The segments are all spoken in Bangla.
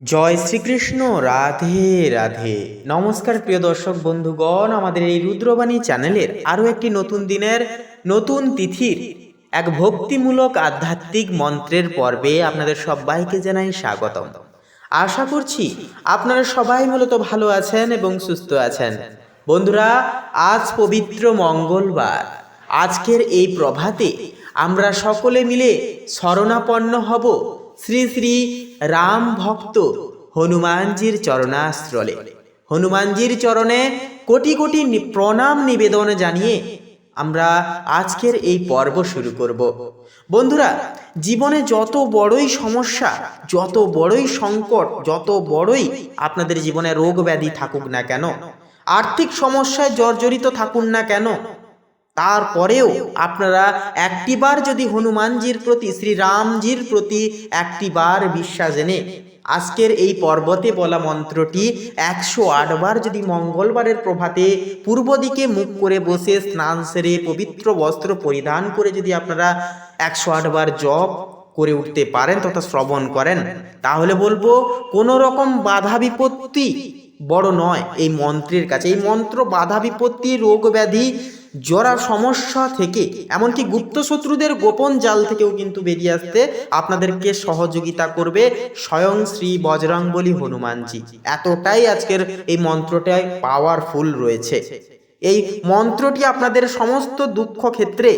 জয় শ্রীকৃষ্ণ। রাধে রাধে। নমস্কার প্রিয় দর্শক বন্ধুগণ, আমাদের এই রুদ্রবাণী চ্যানেলের আরও একটি নতুন দিনের নতুন তিথির এক ভক্তিমূলক আধ্যাত্মিক মন্ত্রের পর্বে আপনাদের সবাইকে জানাই স্বাগতম। আশা করছি আপনারা সবাই মূলত ভালো আছেন এবং সুস্থ আছেন। বন্ধুরা, আজ পবিত্র মঙ্গলবার। আজকের এই প্রভাতে আমরা সকলে মিলে শরণাপন্ন হব শ্রী শ্রী রাম ভক্ত হনুমানজির চরণাশ্রলে। হনুমানজির চরণে কোটি কোটি প্রণাম নিবেদন জানিয়ে আমরা আজকের এই পর্ব শুরু করব। বন্ধুরা, জীবনে যত বড়ই সমস্যা, যত বড়ই সংকট, যত বড়ই আপনাদের জীবনে রোগ ব্যাধি থাকুক না কেন, আর্থিক সমস্যায় জর্জরিত থাকুন না কেন, তারপরেও আপনারা একটিবার যদি হনুমানজির প্রতি, শ্রীরামজির প্রতি একটিবার বিশ্বাস এনে আজকের এই পর্বতে বলা মন্ত্রটি 108 বার যদি মঙ্গলবারের প্রভাতে পূর্ব দিকে মুখ করে বসে স্নান সেরে পবিত্র বস্ত্র পরিধান করে যদি আপনারা 108 বার জপ করে উঠতে পারেন তথা শ্রবণ করেন, তাহলে বলবো কোনো রকম বাধা বিপত্তি বড় নয় এই মন্ত্রের কাছে। এই মন্ত্র বাধা বিপত্তি, রোগ ব্যাধি, জরা সমস্যা থেকে, এমনকি গুপ্ত শত্রুদের গোপন জাল থেকেও কিন্তু বেরিয়ে আসতে আপনাদেরকে সহযোগিতা করবে স্বয়ং শ্রী বজরংবলী হনুমানজি। এতটাই আজকের এই মন্ত্রটায় পাওয়ারফুল রয়েছে। এই মন্ত্রটি আপনাদের সমস্ত দুঃখ ক্ষেত্রে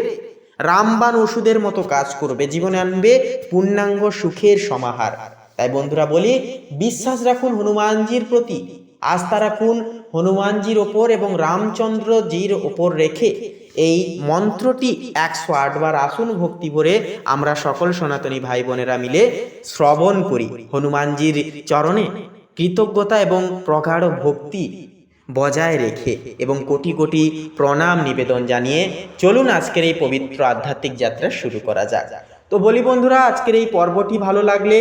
রামবাণ ওষুধের মতো কাজ করবে, জীবনে আনবে পূর্ণাঙ্গ সুখের সমাহার। তাই বন্ধুরা বলি, বিশ্বাস রাখুন হনুমানজির প্রতি, আস্থা রাখুন হনুমানজির ওপর এবং রামচন্দ্রজির ওপর রেখে এই মন্ত্রটি 108 বার আসুন ভক্তি ভরে আমরা সকল সনাতনী ভাই বোনেরা মিলে শ্রবণ করি। হনুমানজির চরণে কৃতজ্ঞতা এবং প্রগাঢ় ভক্তি বজায় রেখে এবং কোটি কোটি প্রণাম নিবেদন জানিয়ে চলুন আজকের এই পবিত্র আধ্যাত্মিক যাত্রা শুরু করা যাক। তো বলি বন্ধুরা, আজকের এই পর্বটি ভালো লাগলে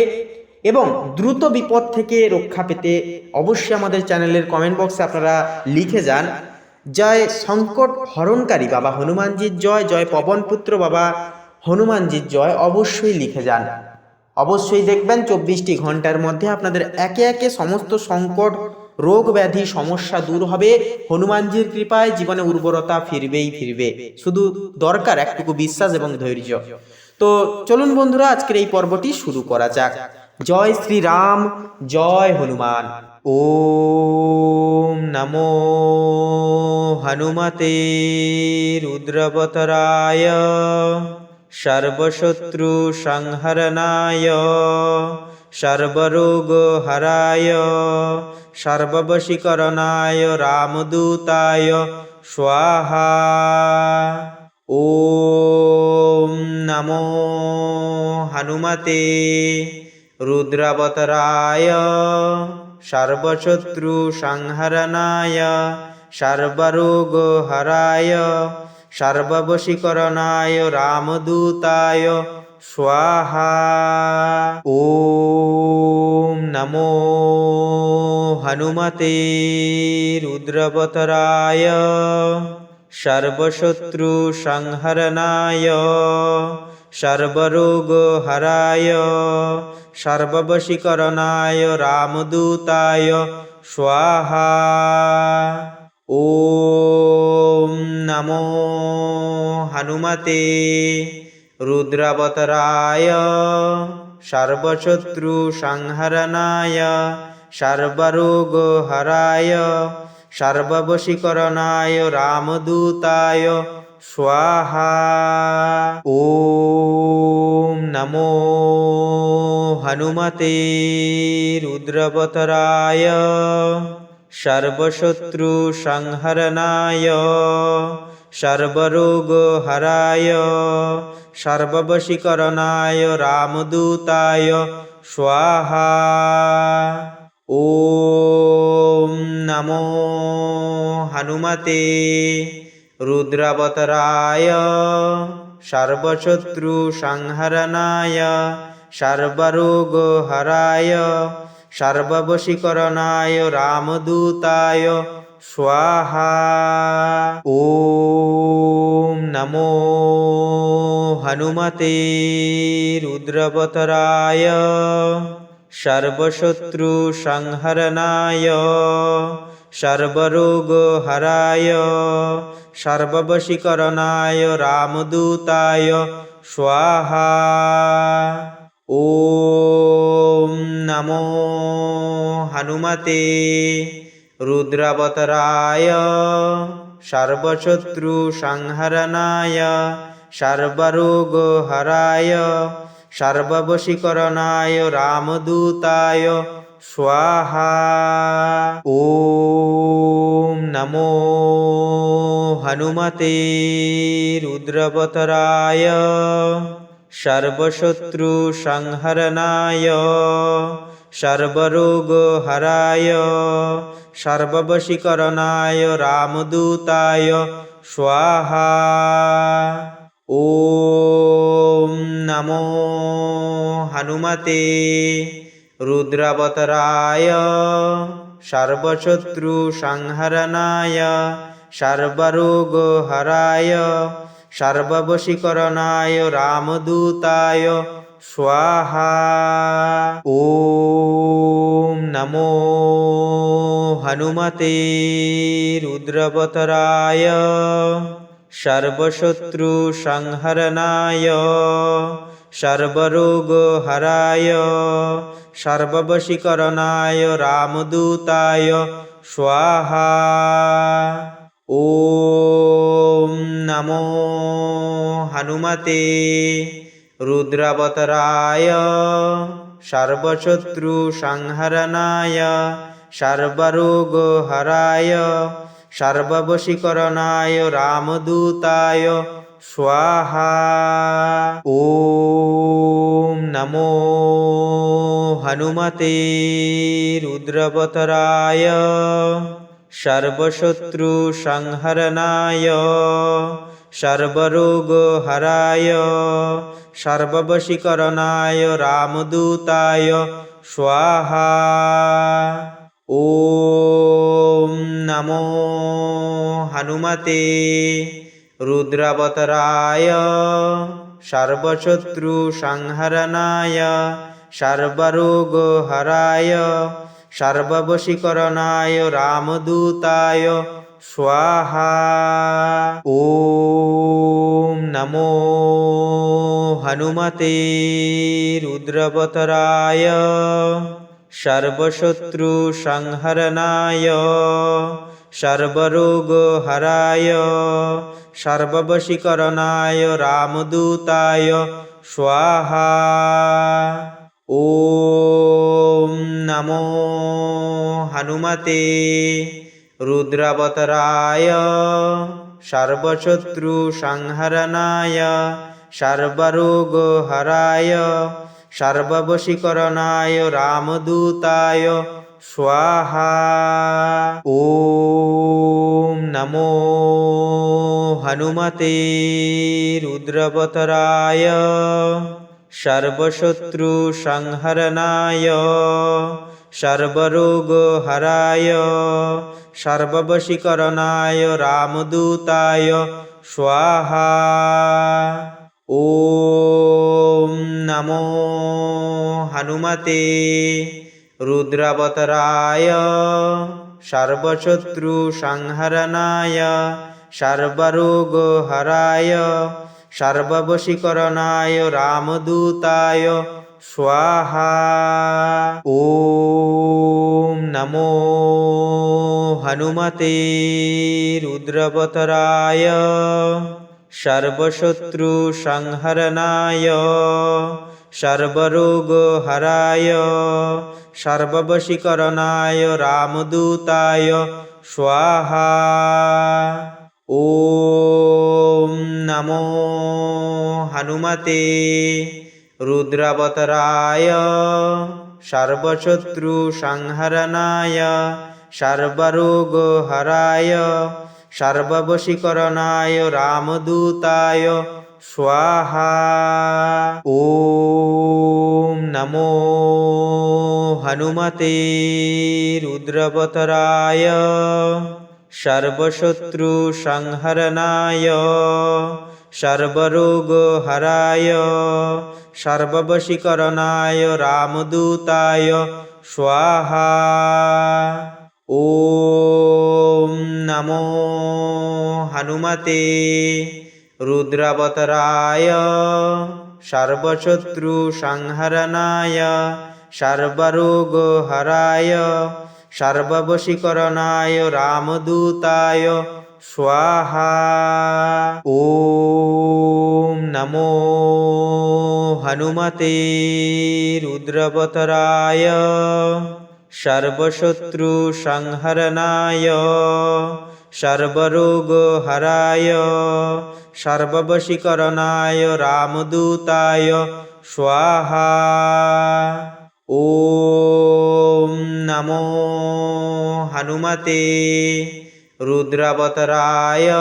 এবং দ্রুত বিপদ থেকে রক্ষা পেতে অবশ্যই আমাদের চ্যানেলের কমেন্ট বক্সে আপনারা লিখে যান জয় সংকট হরণকারী বাবা হনুমানজির জয়, জয় পবনপুত্র বাবা হনুমানজির জয় অবশ্যই লিখে যান। অবশ্যই দেখবেন 24টি ঘন্টার মধ্যে আপনাদের একে একে সমস্ত সংকট, রোগ ব্যাধি, সমস্যা দূর হবে। হনুমানজির কৃপায় জীবনে উর্বরতা ফিরবেই ফিরবে, শুধু দরকার একটুকু বিশ্বাস এবং ধৈর্য। তো চলুন বন্ধুরা, আজকের এই পর্বটি শুরু করা যাক। জয় শ্রীরাম, জয় হনুমান। ওম নমো হনুমতে রুদ্রবতরায় সর্বশত্রু সংহরণায় সর্বরোগ হরায় সর্ববশীকরণায় রামদূতায় স্বাহা। ওম নমো হনুমতে রুদ্রাবতরায় সর্বশত্রু সংহরণায় সর্বরোগ হরায় সর্ববশীকরণায় রামদূতায় স্বাহা। ওম নমো হনুমতে রুদ্রবতরায় সর্বশত্রু সংহরণায় সর্বরোগ হরায় সর্ববশীকরণায় রামদূতায় স্বাহা। ওম নমো হনুমতে রুদ্রাবতরায় সর্বশত্রু সংহরণায় সর্বরোগ হরায় সর্ববশীকরণায় রামদূতায় স্বাহা। ওম নমো হনুমতে রুদ্রবতরায় সর্বশত্রু সংহরণায় সর্বরোগ হরায় সর্ববশীকরণায় রামদূতায় স্বাহা। ওম নমো হনুমতে রুদ্রাবতরায় সর্বশত্রু সংহরণায় সর্বরোগ হরায় সর্ববশীকরণায় রামদূতায় স্বাহা। ওম নমো হনুমতে রুদ্রবতরায় सर्वशत्रु संहरणाय सर्वरोगहराय सर्ववशीकरणाय रामदूताय स्वाहा। ओम नमो हनुमते रुद्रावताराय सर्वशत्रु संहरणाय सर्वरोगहराय सर्ववशीकरणाय रामदूताय स्वाहा। ओम नमो हनुमते रुद्रावताराय सर्वशत्रु संहरणाय सर्वरोगहराय सर्ववशीकरणाय रामदूताय स्वाहा। ओम नमो हनुमते रुद्रावताराय सर्वशत्रु संहरणाय सर्वरोगहराय सर्ववशीकरणाय रामदूताय स्वाहा। ओम नमो हनुमते रुद्रावताराय सर्वशत्रु संहरणाय सर्वरोगहराय सर्ववशीकरणाय रामदूताय स्वाहा। ओम नमो हनुमते रुद्रावताराय सर्वशत्रु संहरणाय सर्वरोगहराय सर्ववशीकरणाय रामदूताय स्वाहा। ओम नमो हनुमते रुद्रावताराय सर्वशत्रु संहरणाय सर्वरोगहराय सर्ववशीकरणाय रामदूताय स्वाहा। ओम नमो हनुमते रुद्रावताराय सर्वशत्रु संहरणाय सर्वरोगहराय सर्ववशीकरणाय रामदूताय स्वाहा। ओम नमो हनुमते रुद्रावताराय सर्वशत्रु संहरणाय सर्वरोगहराय सर्ववशीकरणाय रामदूताय स्वाहा। ओम नमो हनुमते रुद्रावताराय सर्वशत्रु संहरणाय सर्वरोगहराय सर्ववशीकरणाय रामदूताय स्वाहा। ओम नमो हनुमते रुद्रावताराय सर्वशत्रु संहरणाय सर्वरोगहराय सर्ववशीकरणाय रामदूताय स्वाहा। ओम नमो हनुमते रुद्रावताराय सर्वशत्रु संहरणाय सर्वरोगहराय सर्ववशीकरणाय रामदूताय स्वाहा। ओम नमो हनुमते रुद्रावताराय सर्वशत्रु संहरणाय सर्वरोगहराय सर्ववशीकरणाय रामदूताय स्वाहा। ओम नमो हनुमते रुद्रावताराय सर्वशत्रु संहरणाय सर्वरोगहराय सर्ववशीकरणाय रामदूताय स्वाहा। ओम नमो हनुमते रुद्रावताराय सर्वशत्रु संहरणाय সর্বরোগহরায় সর্ববশীকরণায় রামদূতায় স্বাহা। ওম নমো হনুমতে রুদ্রাবতারায় সর্বশত্রু সংহরণায় সর্বরোগহরায় সর্ববশীকরণায় রামদূতায় স্বাহা। ওম নমো হনুমতে রুদ্রাবতারায় সর্বশত্রু সংহরণায় সর্বরোগহরায় সর্ববশীকরণায় রামদূতায় স্বাহা। ওম নমো হনুমতে রুদ্রাবতারায়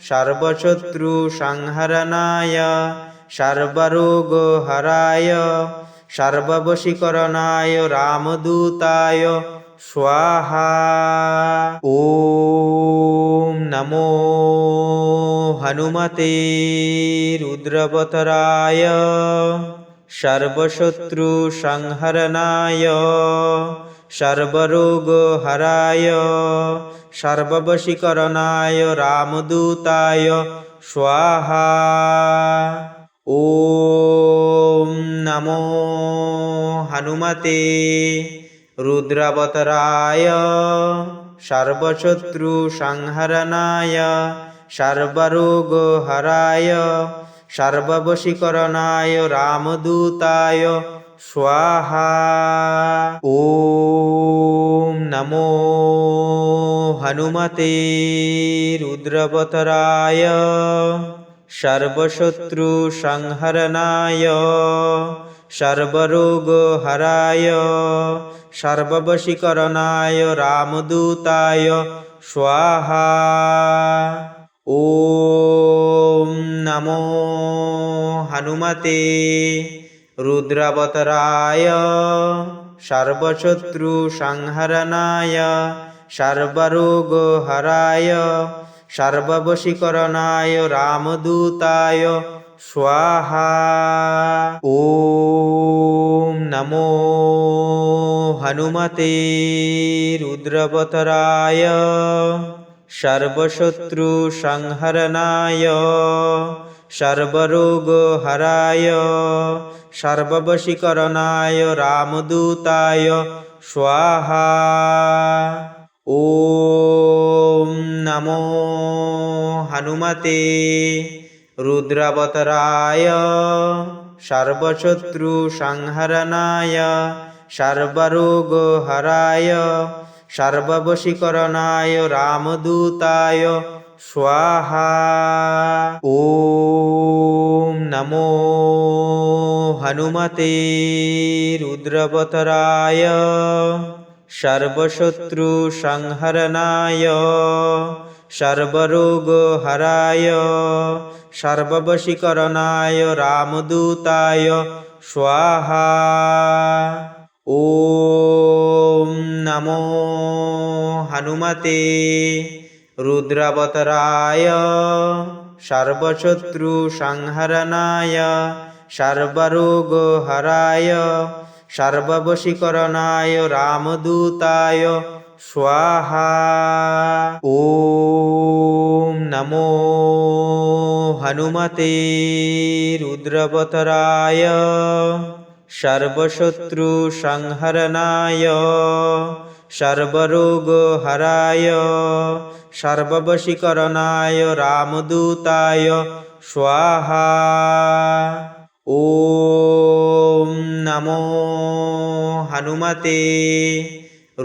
সর্বশত্রু সংহরণায় সর্বরোগহরায় সর্ববশীকরণায় রামদূতায় স্বাহা। ওম নমো হনুমতে রুদ্রাবতারায় সর্বশত্রু সংহরণায় সর্বরোগহরায় সর্ববশীকরণায় রামদূতায় স্বাহা। ওম নমো হনুমতে রুদ্রাবতারায় সর্বশত্রু সংহরণায় সর্বরোগহরায় সর্ববশীকরণায় রামদূতায় স্বাহা। ওম নমো হনুমতে রুদ্রাবতারায় সর্বশত্রু সংহরণায় সর্বরোগহরায় সর্ববশীকরণায় রামদূতায় স্বাহা। ওম নমো হনুমতে রুদ্রাবতারায় সর্বশত্রু সংহরণায় সর্বরোগহরায় সর্ববশীকরণায় রামদূতায় স্বাহা। ওম নমো হনুমতে রুদ্রাবতারায় সর্বশত্রু সংহরণায় সর্বরোগহরায় সর্ববশীকরণায় রামদূতায় স্বাহা। ওম নমো হনুমতে রুদ্রাবতারায় সর্বশত্রু সংহরণায় সর্বরোগহরায় সর্ববশীকরণায় রামদূতায় স্বাহা। ওম নমো হনুমতে রুদ্রাবতারায় সর্বশত্রু সংহরণায় সর্বরোগহরায় সর্ববশীকরণায় রামদূতায় স্বাহা। ওম নমো হনুমতে রুদ্রাবতারায় সর্বশত্রু সংহরণায় সর্বরোগহরায় সর্ববশীকরণায় রামদূতায় স্বাহা। ওম নমো হনুমতে রুদ্রাবতারায় সর্বশত্রু সংহরণায় সর্বরোগহরায় সর্ববশীকরণায় রামদূতায় স্বাহা। ওম নমো হনুমতে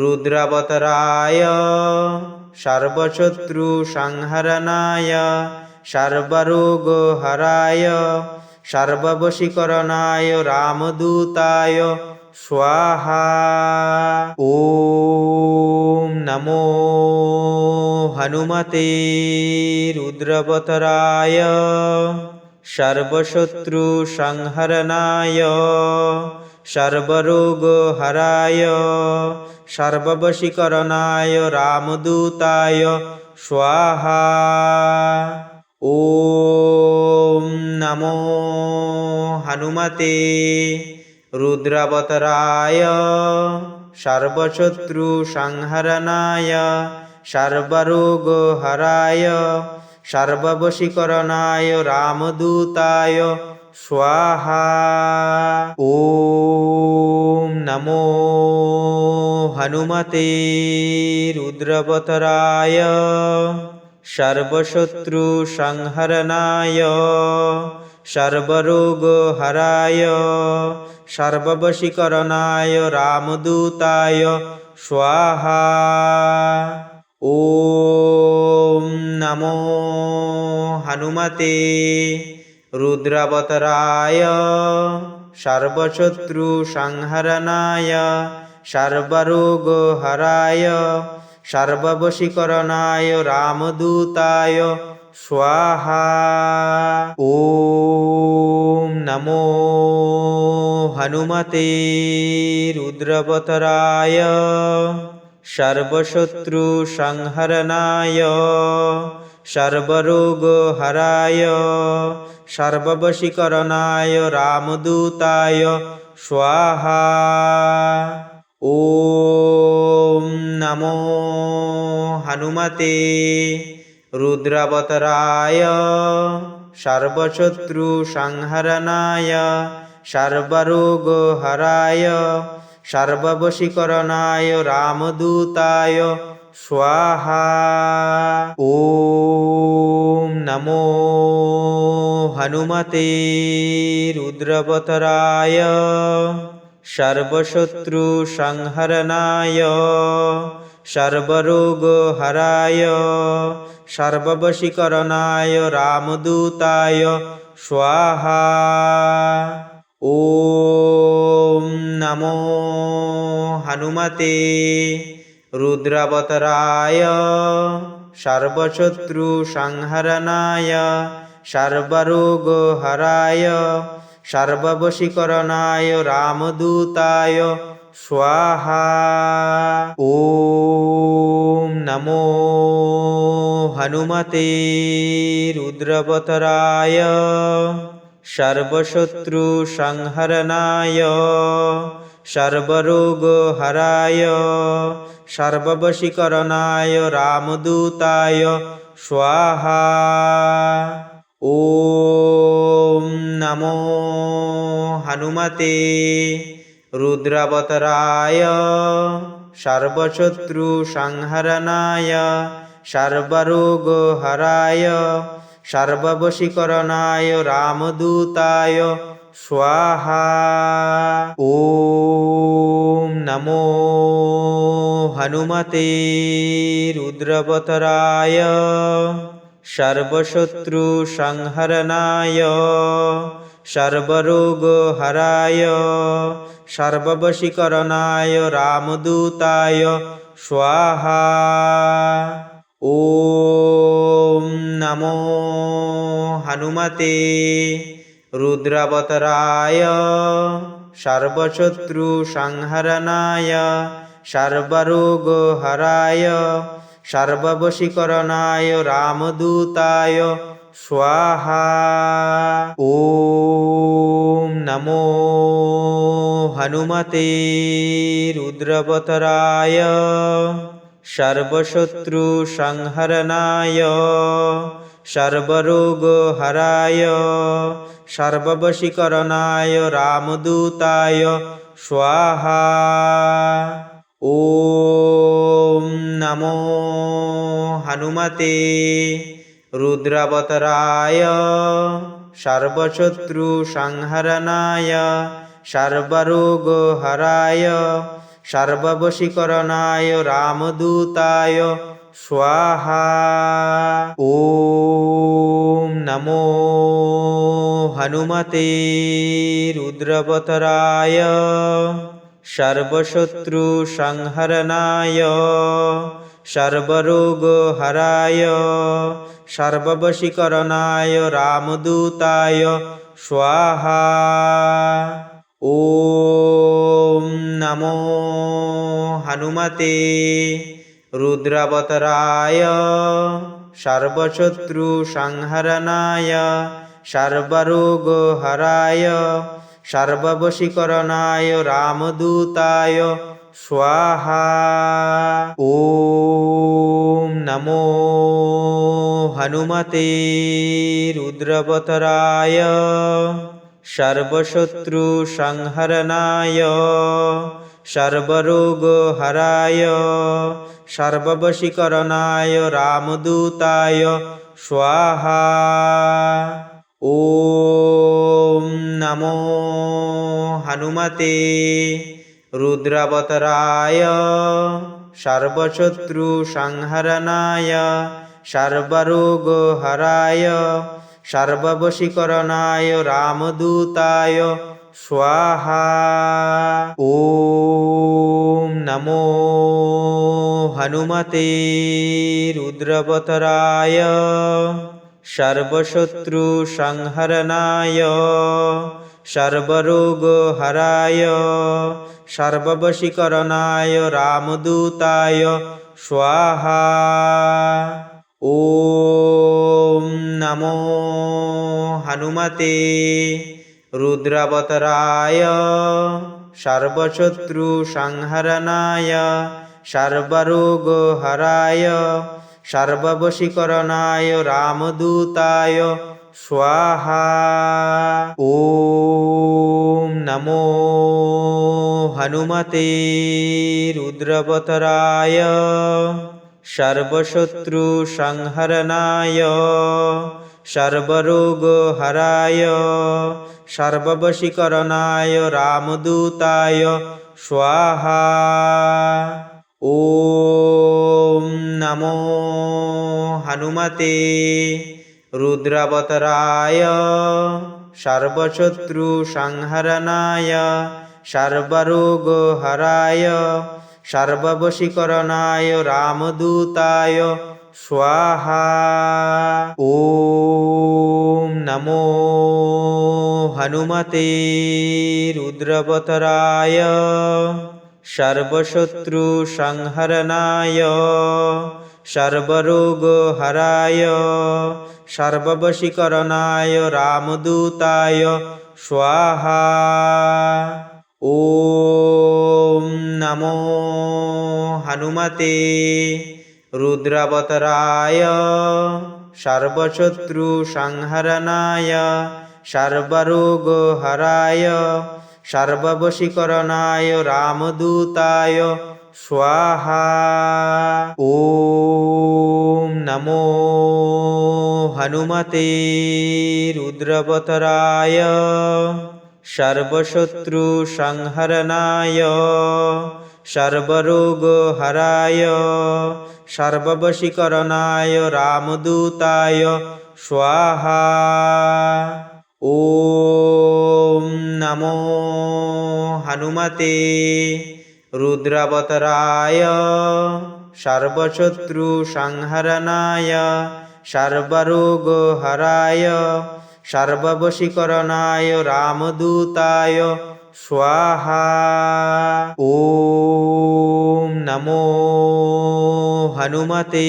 রুদ্রাবতারায় সর্বশত্রু সংহরণায় সর্বরোগহরায় সর্ববশীকরণায় রামদূতায় স্বাহা। ওম নমো হনুমতে রুদ্রাবতারায় সর্বশত্রু সংহরণায় সর্বরোগহরায় সর্ববশীকরণায় রামদূতায় স্বাহা। ওম নমো হনুমতে রুদ্রাবতারায় সর্বশত্রু সংহরণায় সর্বরোগহরায় সর্ববশীকরণায় রামদূতায় স্বাহা। ওম নমো হনুমতে রুদ্রাবতারায় সর্বশত্রু সংহরণায় সর্বরোগহরায় সর্ববশীকরণায় রামদূতায় স্বাহা। ওম নমো হনুমতে রুদ্রাবতারায় সর্বশত্রু সংহরণায় সর্বরোগহরায় সর্ববশীকরণায় রামদূতায় স্বাহা। ওম নমো হনুমতে রুদ্রাবতারায় সর্বশত্রু সংহরণায় সর্বরোগহরায় সর্ববশীকরণায় রামদূতায় স্বাহা। ওম নমো হনুমতে রুদ্রাবতারায় সর্বশত্রু সংহরণায় সর্বরোগহরায় সর্ববশীকরণায় রামদূতায় স্বাহা। ওম নমো হনুমতে রুদ্রাবতারায় সর্বশত্রু সংহরণায় সর্বরোগহরায় সর্ববশীকরণায় রামদূতায় স্বাহা। ওম নমো হনুমতে রুদ্রাবতারায় সর্বশত্রু সংহরণায় সর্বরোগহরায় সর্ববশীকরণায় রামদূতায় স্বাহা। ওম নমো হনুমতে রুদ্রাবতারায় সর্বশত্রু সংহরণায় সর্বরোগহরায় সর্ববশীকরণায় রামদূতায় স্বাহা। ওম নমো হনুমতে রুদ্রাবতারায় সর্বশত্রু সংহরণায় সর্বরোগহরায় সর্ববশীকরণায় রামদূতায় স্বাহা। ওম নমো হনুমতে রুদ্রাবতারায় সর্বশত্রু সংহরণায় সর্বরোগহরায় সর্ববশীকরণায় রামদূতায় স্বাহা। ওম নমো হনুমতে রুদ্রাবতারায় সর্বশত্রু সংহরণায় সর্বরোগহরায় সর্ববশীকরণায় রামদূতায় স্বাহা। ওম নমো হনুমতে রুদ্রাবতারায় সর্বশত্রু সংহরণায় সর্বরোগহরায় সর্ববশীকরণায় রামদূতায় স্বাহা। ওম নমো হনুমতে রুদ্রাবতারায় সর্বশত্রু সংহরণায় সর্বরোগহরায় সর্ববশীকরণায় রামদূতায় স্বাহা। ওম নমো হনুমতে রুদ্রাবতারায় সর্বশত্রু সংহরণায় সর্বরোগহরায় সর্ববশীকরণায় রামদূতায় স্বাহা। ওম নমো হনুমতে রুদ্রাবতারায় সর্বশত্রু সংহরণায় সর্বরোগ হরায় সর্ববশীকরণায় রামদূতায় স্বাহা। ওম নমো হনুমতে রুদ্রবতরায় সর্বশত্রু সংহরণায় সর্বরোগ হরায় সর্ববশীকরণায় রামদূতায় স্বাহা। ওম নমো হনুমতে রুদ্রবতরায় সর্বশত্রু সংহরণায় সর্বরোগ হরায় সর্ববশীকরণায় রামদূতায় স্বাহা। ওম নমো হনুমতে রুদ্রবতরায় সর্বশত্রু সংহরণায় সর্বরোগ হরায় সর্ববশীকরণায় রামদূতায় স্বাহা। ওম নমো হনুমতে রুদ্রবতরায় সর্বশত্রু সংহরণায় সর্বরোগ হরায় সর্ববশীকরণায় রামদূতায় স্বাহা। ওম নমো হনুমতে রুদ্রবতরায় সর্বশত্রু সংহরণায় সর্বরোগ হরায় সর্ববশীকরণায় রামদূতায় স্বাহা। ওম নমো হনুমতে রুদ্রবতরায় সর্বশত্রু সংহরণায় সর্বরোগ হরায় সর্ববশীকরণায় রামদূতায় স্বাহা। ওম নমো হনুমতে রুদ্রবতরায় সর্বশত্রু সংহরণায় সর্বরোগ হরায় সর্ববশীকরণায় রামদূতায় স্বাহা। ওম নমো হনুমতে রুদ্রবতরায় সর্বশত্রু সংহরণায় সর্বরোগ হরায় সর্ববশীকরণায় রামদূতায় স্বাহা। ওম নমো হনুমতে রুদ্রবতরায় সর্বশত্রু সংহরণায় সর্বরোগ হরায় সর্ববশীকরণায় রামদূতায় স্বাহা। ওম নমো হনুমতে রুদ্রবতরায় সর্বশত্রু সংহরণায় সর্বরোগ হরায় সর্ববশীকরণায় রামদূতায় স্বাহা। ওম নমো হনুমতে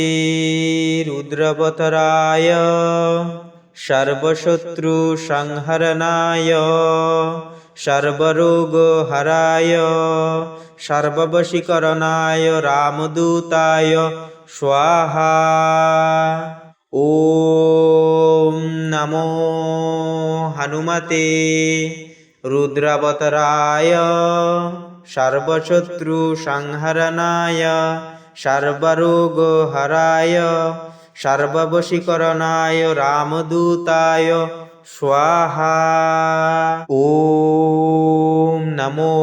রুদ্রবতরায় সর্বশত্রু সংহরণায় সর্বরোগ হরায় সর্ববশীকরণায় রামদূতায় স্বাহা। ওম নমো হনুমতে রুদ্রবতরায় সর্বশত্রু সংহরণায় সর্বরোগ হরায় সর্ববশীকরণায় রামদূতায় স্বাহা। ওম নমো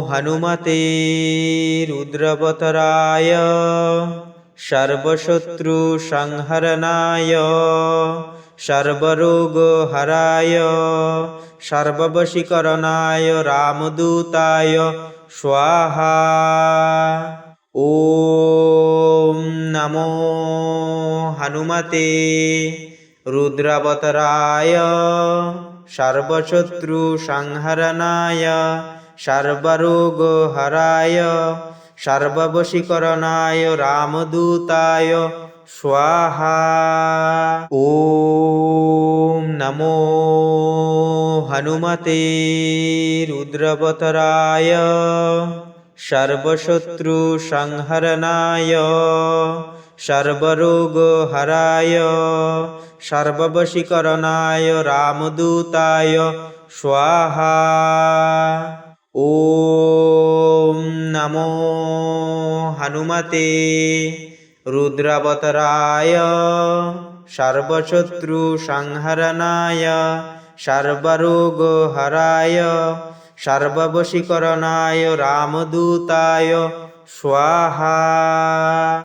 হনুমতে রুদ্রবতরায় সর্বশত্রু সংহরণায় সর্বরোগ হরায় সর্ববশীকরণায় রামদূতায় স্বাহা। ওম নমো হনুমতে রুদ্রবতরায় সর্বশত্রু সংহরণায় সর্বরোগ হরায় সর্ববশীকরণায় রামদূতায় स्वाहा। ॐ नमो हनुमते रुद्रवतराय सर्वशत्रुसंहरणाय सर्वरोगहराय सर्ववशीकरणाय रामदूताय स्वाहा। ॐ नमो हनुमते रुद्रावताराय सर्वशत्रुसंहरणाय सर्वरोगहराय सर्ववशीकरणाय रामदूताय स्वाहा।